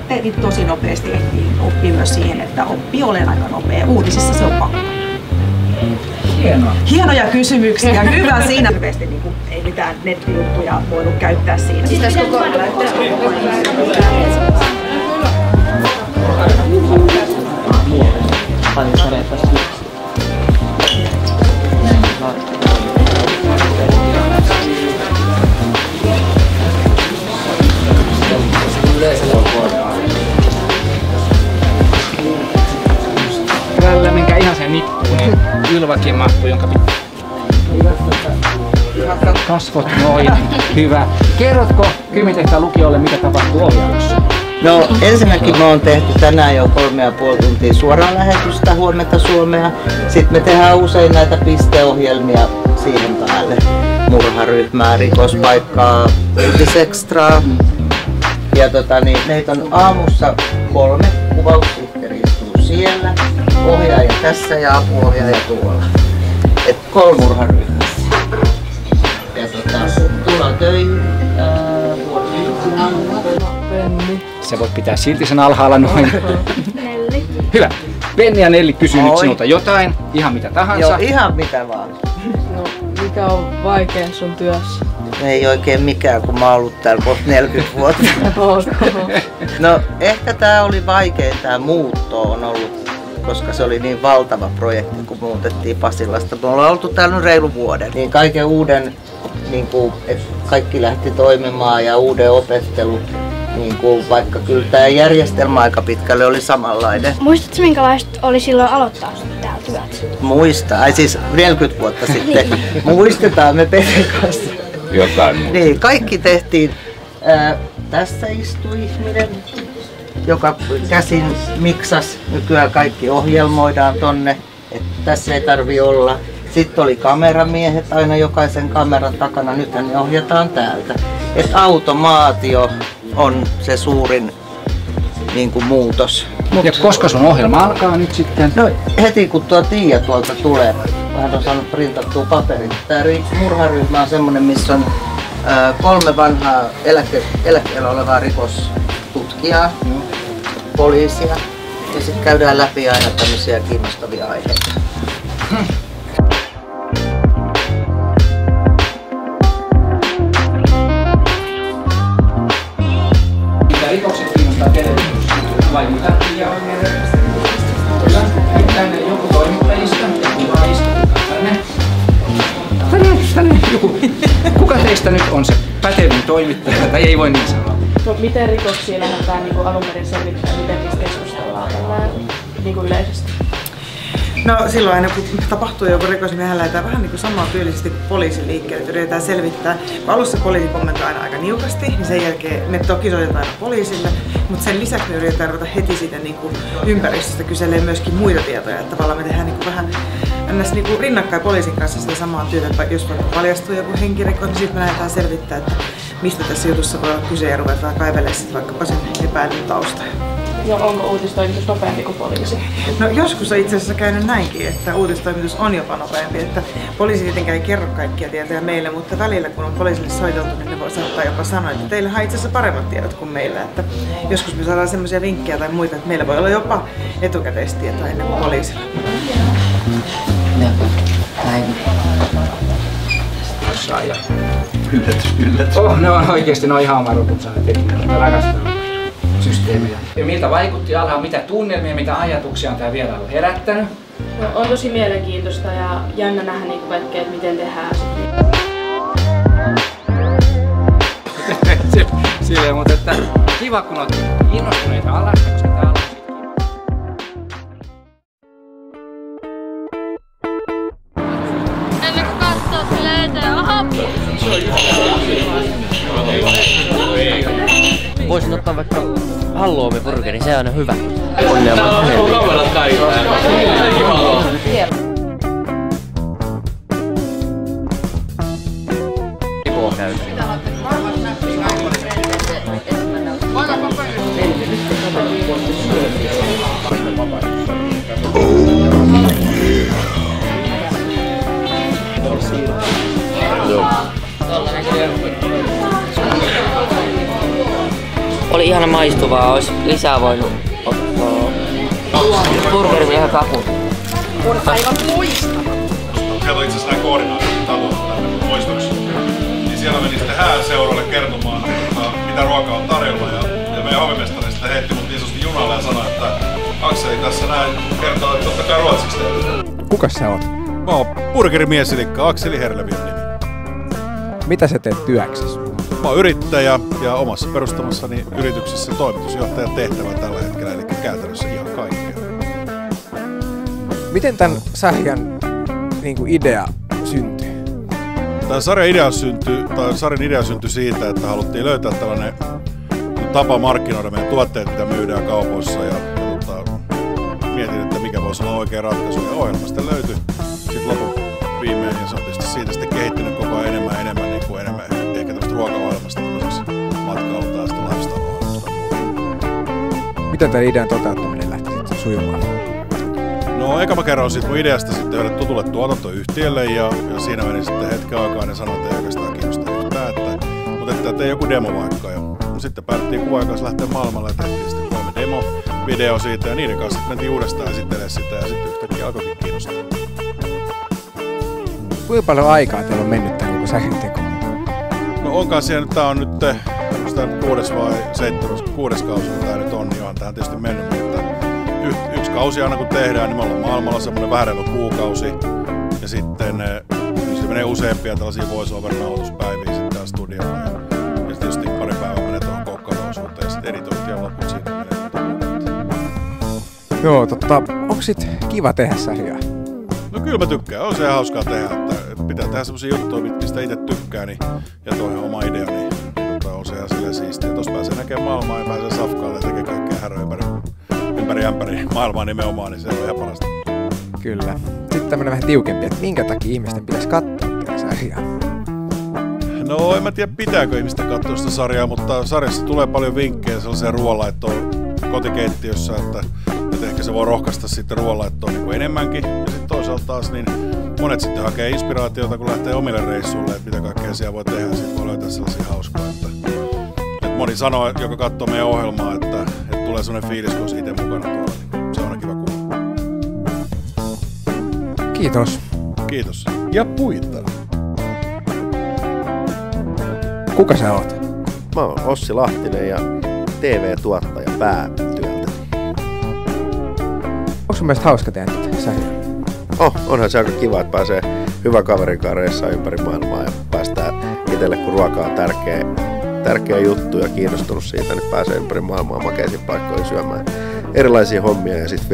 Teet tosi nopeasti ehtii oppii myös siihen, että oppii olen aika nopea. Uutisissa se on pakko. Hienoa. Hienoja kysymyksiä. Hyvä siinä. Niin kuin, ei mitään nettijuttuja voinut käyttää siinä. Siis tässä koko Tällä minkä ihan sen nippuun, niin Ylvakin mahtuu, jonka pitää. Kasvot noin. Hyvä. Kerrotko Kymitehtaan lukiolle, mitä tapahtuu ohjauksessa? No ensinnäkin me on tehty tänään jo 3,5 tuntia suoraan lähetystä Huomenta Suomea. Sitten me tehdään usein näitä pisteohjelmia siihen päälle. Murharyhmää, rikospaikkaa, uutisekstraa. Ja meitä on aamussa 3, kuvaussihteeri istuu siellä, ohjaaja tässä ja apuohjaaja tuolla. Et 3 murharyhmässä. Ja tullaan töihin. Se voit pitää silti sen alhaalla noin. Nelli. Hyvä. Penni ja Nelli kysyy nyt sinulta jotain, ihan mitä tahansa. Joo, ihan mitä vaan. No, mikä on vaikein sun työssä? Ei oikein mikään, kun mä oon ollut täällä kohta 40 vuotta. No ehkä tää oli vaikein, tää muutto on ollut, koska se oli niin valtava projekti, kun muutettiin Pasilasta. Me ollaan oltu täällä nyt reilu vuoden. Niin kaiken uuden, niin kuin, että kaikki lähti toimimaan ja uuden opettelu. Niin kuin, vaikka kyllä tämä järjestelmä aika pitkälle oli samanlainen. Muistatko minkälaista oli silloin aloittaa täällä työt? Muista, ai siis 40 vuotta sitten. Muistetaan me Peten kanssa. Jotain muuta. Niin, kaikki tehtiin. Tässä istui ihminen, joka käsin miksas. Nykyään kaikki ohjelmoidaan tonne, että tässä ei tarvi olla. Sitten oli kameramiehet aina jokaisen kameran takana, nyt ne ohjataan täältä. Et automaatio on se suurin niin kuin, muutos. Ja koska sun ohjelma alkaa nyt sitten? No heti kun tuo Tiia tuolta tulee, hän on saanut printattua paperit. Tämä murharyhmä on semmonen, missä on 3 vanhaa eläkkeellä olevaa rikostutkijaa, poliisia ja sitten käydään läpi aina tämmöisiä kiinnostavia aiheita. Rikokset kiinnostaa televisiossa vai mitä? Tänne joku toimittajista, tänne joku. Kuka teistä nyt on se pätevin toimittaja, tai ei voi niin sanoa? No, miten rikoksia lähdetään niin alun perin selvittämään, miten niistä keskustellaan niin yleisesti? No silloin aina kun tapahtuu joku rikos, niin mehän lähdetään vähän niin kuin samaan tyylisesti kuin poliisin liikkeelle, että yritetään selvittää. Kun alussa poliisi kommentoi aina aika niukasti, niin sen jälkeen me toki soitetaan aina poliisille, mutta sen lisäksi me yritetään ruveta heti siitä niin kuin ympäristöstä kyselee myöskin muita tietoja. Että tavallaan me tehdään niin kuin vähän niin kuin rinnakkain poliisin kanssa sitä samaa työtä, että jos vaikka paljastuu joku henkirikos, niin sitten me lähdetään selvittämään, että mistä tässä jutussa voi olla kyse ja ruvetaan kaivelemaan sitten vaikkapa sen epäilyn taustaa. Ja onko uutistoimitus nopeampi kuin poliisi? No joskus on itse asiassa käynyt näinkin, että uutistoimitus on jopa nopeampi, että poliisi tietenkään ei kerro kaikkia tietoja meille, mutta välillä kun on poliisille soiteltu, niin ne voi saattaa jopa sanoa, että teillä on itse asiassa paremmat tiedot kuin meillä, että joskus me saadaan semmoisia vinkkejä tai muita, että meillä voi olla jopa etukäteistietoa ennen kuin poliisilla. Yllätys. Oh, ne on oikeesti ihan marutut saaneet tekniikkaa. Mä rakastan systeemejä. Ja miltä vaikutti alhaalla, mitä tunnelmia, mitä ajatuksia on tää vierailu herättänyt? No, on tosi mielenkiintoista ja jännä nähdä niin kaikkea, että miten tehdään. Silleen, mutta että kiva kun oot innostuneita alasta, koska tää ala Ennen kuin katsoo sille eteen, aha! Voisin ottaa vaikka halloumi-burgeri, se on aina hyvä. Onnea kamerat kaikilla. Ipoa käytä. Joo. ihana maistuvaa, olisi lisää voinut ottaa burgerimiehen kakun. On aivan loistava. Siellä on itse asiassa nämä koordinaatit tavoittaa tänne muistoksi. Niin siellä meni sitten hääseuralle kertomaan, mitä ruokaa on tarjolla. Ja meidän hovimestari sitten heitti mut niin sanotusti junalle ja sanoi, että Akseli tässä näin kertoo, että totta kai ruotsiksi tehdään. Kuka sä oot? Mä oon burgerimies, eli Akseli Herlevi on nimi. Mitä sä teet työksessä? Mä oon yrittäjä ja omassa perustamassani yrityksessä toimitusjohtajan tehtävä tällä hetkellä, eli käytännössä ihan kaikkea. Miten tän sarjan idea syntyi? Tämän sarjan idea syntyi siitä, että haluttiin löytää tällainen tapa markkinoida meidän tuotteet, mitä myydään kaupoissa. Ja mietin, että mikä voisi olla oikea ratkaisu. Ja ohjelma sitten löytyi sitten lopun viimein. Ja se on tietysti siitä sitten kehittynyt koko ajan enemmän ehkä tämmöistä ruokaohjelmasta tämmöiseksi matkailta ja sitten lifestyle-ohjelmasta. Miten tämän idean toteuttaminen lähti sitten sujumaan? No eka mä kerron siitä mun ideasta sitten yhdelle tutulle tuotantoyhtiölle ja siinä meni sitten hetken aikaa ja sanoin, että ei oikeastaan kiinnosta yhtään, mutta että tee joku demo vaikka. Ja sitten päätettiin kuvan kanssa lähteä maailmalle ja tehtiin sitten 3 demo-video siitä ja niiden kanssa mentiin uudestaan esittelemään sitä ja sitten yhtäkkiä alkoikin kiinnostaa. Kuinka paljon aikaa teillä on mennyt tämän koko sarjan tekoon? No onkaan siellä, tää on nyt 6. vai 7. 6. kausi, kun tää nyt on, niin on tähän tietysti mennyt, mutta yksi kausi aina kun tehdään, niin me ollaan maailmalla semmoinen vähän reilu kuukausi ja sitten se menee useampia tällaisia voice-over-nauhoituspäiviä sitten täällä studiolla ja tietysti pari päivää menee tuohon kokkailuosuuteen ja sitten editointi ja loput siitä menee. Joo, onko sit kiva tehdä sarjaa? No kyllä mä tykkään, on se hauskaa tehdä, että pitää tehdä semmosia juttuja, mistä itse tykkää niin, ja toi oma idea, niin on se ihan silleen siistiä. Tuossa pääsee näkemään maailmaa ja pääsee safkaalle ja tekee kaikkea häröä ympäri maailmaa nimenomaan, niin se on ihan parasta. Kyllä. Sitten tämmönen vähän tiukempi, että minkä takia ihmisten pitäisi katsoa tätä sarjaa? No en mä tiedä pitääkö ihmisten katsoa sitä sarjaa, mutta sarjassa tulee paljon vinkkejä sellaiseen ruoanlaittoon kotikeittiössä, että ehkä se voi rohkaista sitten ruoanlaittoon niin enemmänkin. Ja sitten toisaalta taas niin monet sitten hakee inspiraatiota, kun lähtee omille reissuille, että mitä kaikkea siellä voi tehdä. Sitten voi löytää sellaisia hauskoja. Että moni sanoo, joka katsoo meidän ohjelmaa, että tulee sellainen fiilis, kun olisi itse mukana tuolla. Niin se on aina kiva kuulla. Kiitos. Kiitos. Ja puita. Kuka sä oot? Mä oon Ossi Lahtinen ja TV-tuottaja päätyöltä. Onko sun mielestä hauska tehdä tätä sarjaa? Onhan se aika kiva, että pääsee hyvän kaverin kanssa reissaan ympäri maailmaa ja päästään itselle, kun ruoka on tärkeä juttu ja kiinnostunut siitä, niin pääsee ympäri maailmaa makeisiin paikkoihin syömään erilaisia hommia ja sitten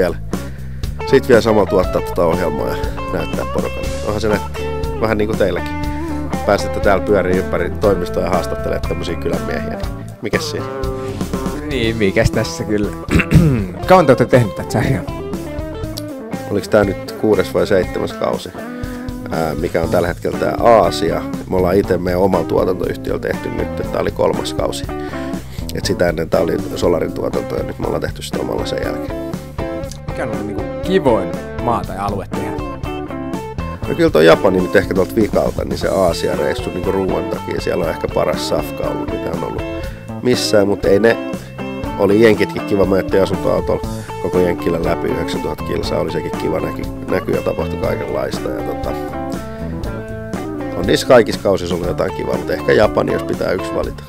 vielä samalla tuottaa tätä ohjelmaa ja näyttää porukalle. Onhan se nätti, vähän niin kuin teilläkin. Pääsette täällä pyöriin ympäri toimistoa ja haastattelee tämmöisiä kylänmiehiä, niin mikäs siinä? Niin, mikäs tässä kyllä. Kauan te olette tehnyt tätä sarjaa? Oliko tää nyt 6. vai 7. kausi, mikä on tällä hetkellä tää Aasia. Me ollaan itse meidän omalla tuotantoyhtiöllä tehty nyt, että tää oli 3. kausi. Et sitä ennen tää oli Solarin tuotanto ja nyt me ollaan tehty sitä omalla sen jälkeen. Mikä on ollut niinku kivoin maa tai alue tehdä? No kyllä tuo Japani nyt ehkä tuolta vikalta, niin se Aasia-reissu niin ruuan takia. Siellä on ehkä paras safka ollut, mitä on ollut missään, mutta ei ne. Oli jenkitkin kiva, mä jättiin asuntoautolla koko Jenkkilän läpi 9000 kilsaa, oli sekin kiva näky ja tapahtui kaikenlaista. Ja on niissä kaikissa kausissa ollut jotain kivaa, mutta ehkä Japani, jos pitää yksi valita.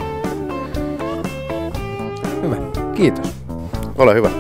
Hyvä, kiitos. Ole hyvä.